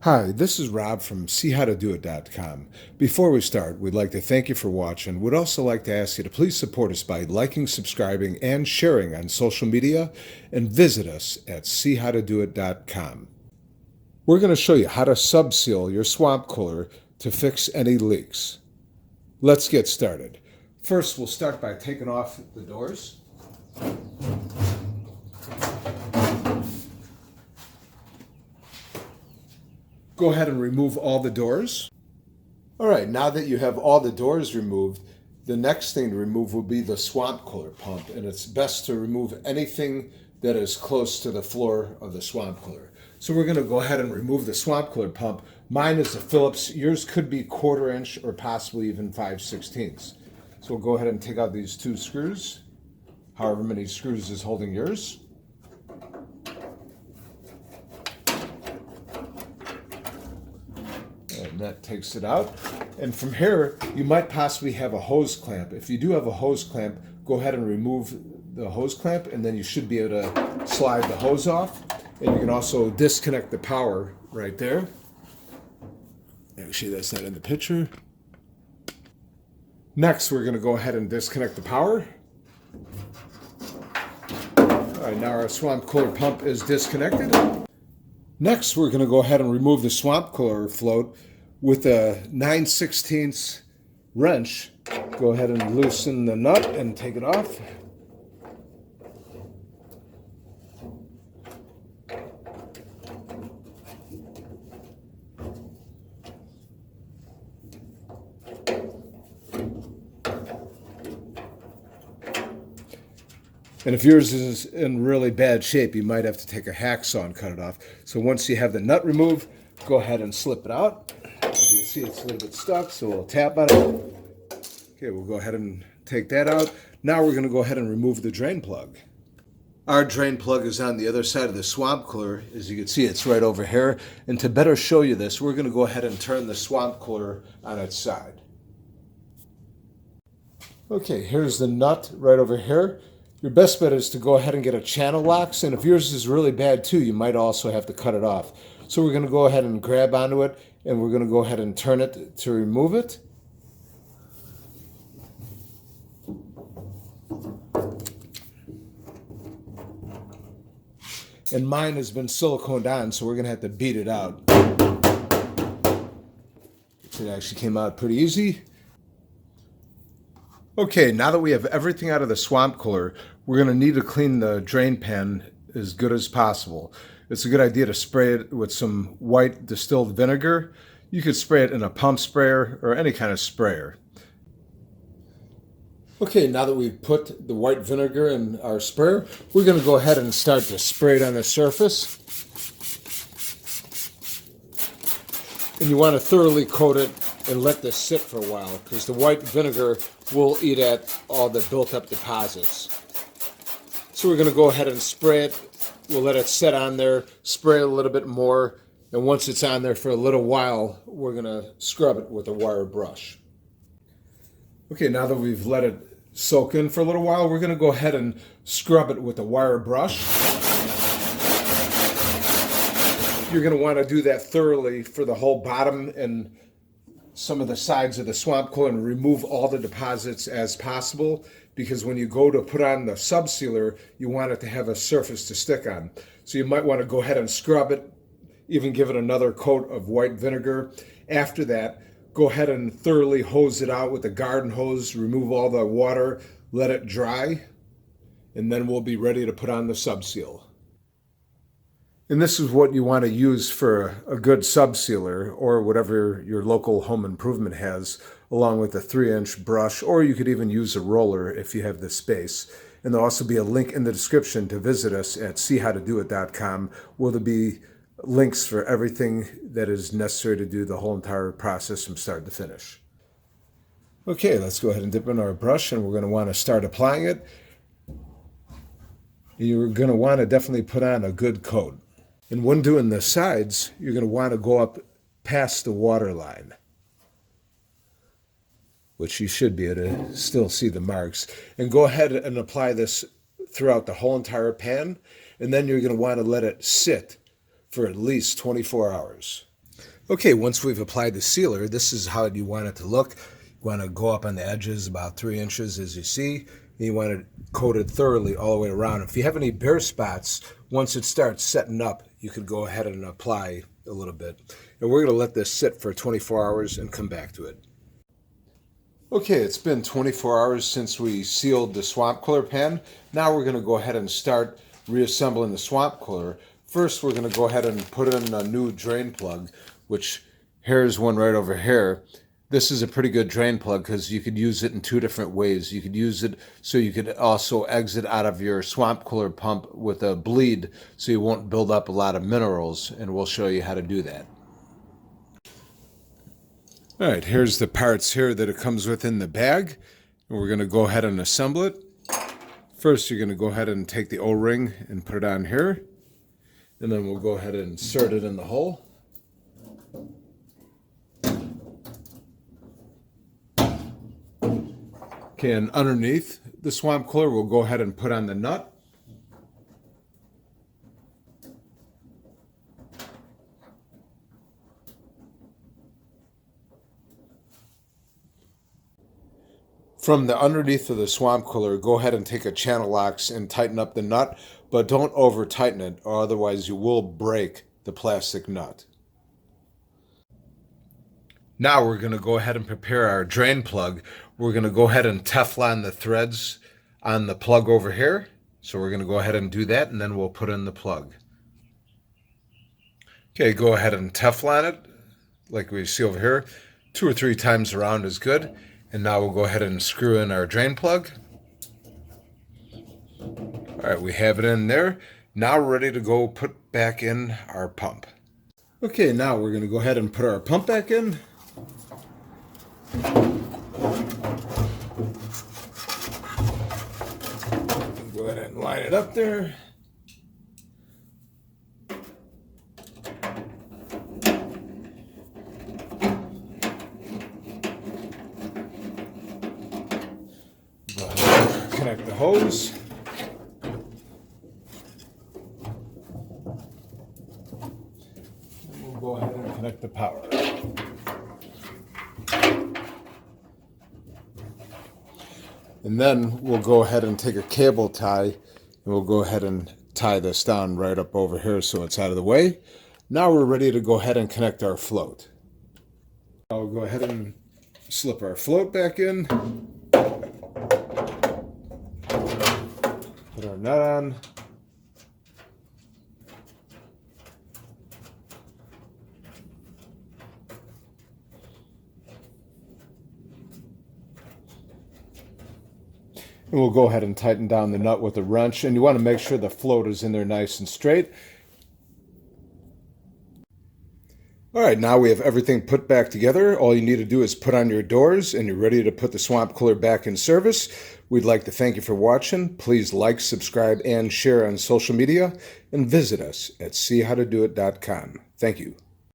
Hi, this is Rob from SeeHowToDoIt.com. Before we start, we'd like to thank you for watching. We'd also like to ask you to please support us by liking, subscribing, and sharing on social media, and visit us at SeeHowToDoIt.com. We're going to show you how to subseal your swamp cooler to fix any leaks. Let's get started. First, we'll start by taking off the doors. Go ahead and remove all the doors. All right, now that you have all the doors removed, the next thing to remove will be the swamp cooler pump, and it's best to remove anything that is close to the floor of the swamp cooler. So we're going to go ahead and remove the swamp cooler pump. Mine is a Phillips. Yours could be 1/4 inch or possibly even 5/16. So we'll go ahead and take out these two screws, however many screws is holding yours. And that takes it out. And from here, you might possibly have a hose clamp. If you do have a hose clamp, go ahead and remove the hose clamp, and then you should be able to slide the hose off. And you can also disconnect the power right there. Actually, that's not in the picture. Next, we're going to go ahead and disconnect the power. All right, now our swamp cooler pump is disconnected. Next, we're going to go ahead and remove the swamp cooler float with a 9/16 wrench. Go ahead and loosen the nut and take it off. And if yours is in really bad shape, you might have to take a hacksaw and cut it off. So once you have the nut removed, go ahead and slip it out. As you can see, it's a little bit stuck, so we'll tap on it. Okay, we'll go ahead and take that out. Now we're going to go ahead and remove the drain plug. Our drain plug is on the other side of the swamp cooler. As you can see, it's right over here. And to better show you this, we're going to go ahead and turn the swamp cooler on its side. Okay, here's the nut right over here. Your best bet is to go ahead and get a channel locks, and if yours is really bad too, you might also have to cut it off. So we're going to go ahead and grab onto it, and we're going to go ahead and turn it to remove it. And mine has been siliconed on, so we're going to have to beat it out. It actually came out pretty easy. Okay, now that we have everything out of the swamp cooler, we're going to need to clean the drain pan as good as possible. It's a good idea to spray it with some white distilled vinegar. You could spray it in a pump sprayer or any kind of sprayer. Okay, now that we've put the white vinegar in our sprayer, we're going to go ahead and start to spray it on the surface. And you want to thoroughly coat it and let this sit for a while, because the white vinegar will eat at all the built up deposits. So we're going to go ahead and spray it. We'll let it sit on there, spray it a little bit more, and once it's on there for a little while, we're going to scrub it with a wire brush. Okay, now that we've let it soak in for a little while, we're going to go ahead and scrub it with a wire brush. You're going to want to do that thoroughly for the whole bottom and some of the sides of the swamp cooler and remove all the deposits as possible, because when you go to put on the subsealer, you want it to have a surface to stick on. So you might want to go ahead and scrub it, even give it another coat of white vinegar. After that, go ahead and thoroughly hose it out with a garden hose, remove all the water, let it dry, and then we'll be ready to put on the subseal. And this is what you want to use for a good subsealer, or whatever your local home improvement has, along with a 3-inch brush, or you could even use a roller if you have the space. And there'll also be a link in the description to visit us at SeeHowToDoIt.com, where there'll be links for everything that is necessary to do the whole entire process from start to finish. Okay, let's go ahead and dip in our brush, and we're going to want to start applying it. You're going to want to definitely put on a good coat. And when doing the sides, you're going to want to go up past the water line, which you should be able to still see the marks. And go ahead and apply this throughout the whole entire pan. And then you're going to want to let it sit for at least 24 hours. Okay, once we've applied the sealer, this is how you want it to look. You want to go up on the edges about 3 inches, as you see. And you want it coated thoroughly all the way around. If you have any bare spots, once it starts setting up, you could go ahead and apply a little bit. And we're going to let this sit for 24 hours and come back to it. Okay, it's been 24 hours since we sealed the swamp cooler pan. Now we're going to go ahead and start reassembling the swamp cooler. First, we're going to go ahead and put in a new drain plug, which here's one right over here. This is a pretty good drain plug because you could use it in 2 different ways. You could use it so you could also exit out of your swamp cooler pump with a bleed so you won't build up a lot of minerals, and we'll show you how to do that. All right, here's the parts here that it comes with in the bag, and we're going to go ahead and assemble it. First, you're going to go ahead and take the O-ring and put it on here, and then we'll go ahead and insert it in the hole. Okay, and underneath the swamp cooler, we'll go ahead and put on the nut. From the underneath of the swamp cooler, go ahead and take a channel locks and tighten up the nut, but don't over tighten it, or otherwise you will break the plastic nut. Now we're going to go ahead and prepare our drain plug. We're going to go ahead and Teflon the threads on the plug over here. So we're going to go ahead and do that, and then we'll put in the plug. Okay, go ahead and Teflon it, like we see over here. 2 or 3 times around is good. And now we'll go ahead and screw in our drain plug. All right, we have it in there. Now we're ready to go put back in our pump. Okay, now we're going to go ahead and put our pump back in. Go ahead and line it up there. Go ahead and connect the hose. And we'll go ahead and connect the power. And then we'll go ahead and take a cable tie, and we'll go ahead and tie this down right up over here so it's out of the way. Now we're ready to go ahead and connect our float. I'll go ahead and slip our float back in. Put our nut on. And we'll go ahead and tighten down the nut with a wrench, and you want to make sure the float is in there nice and straight. All right, now we have everything put back together. All you need to do is put on your doors, and you're ready to put the swamp cooler back in service. We'd like to thank you for watching. Please like, subscribe, and share on social media, and visit us at seehowtodoit.com. Thank you.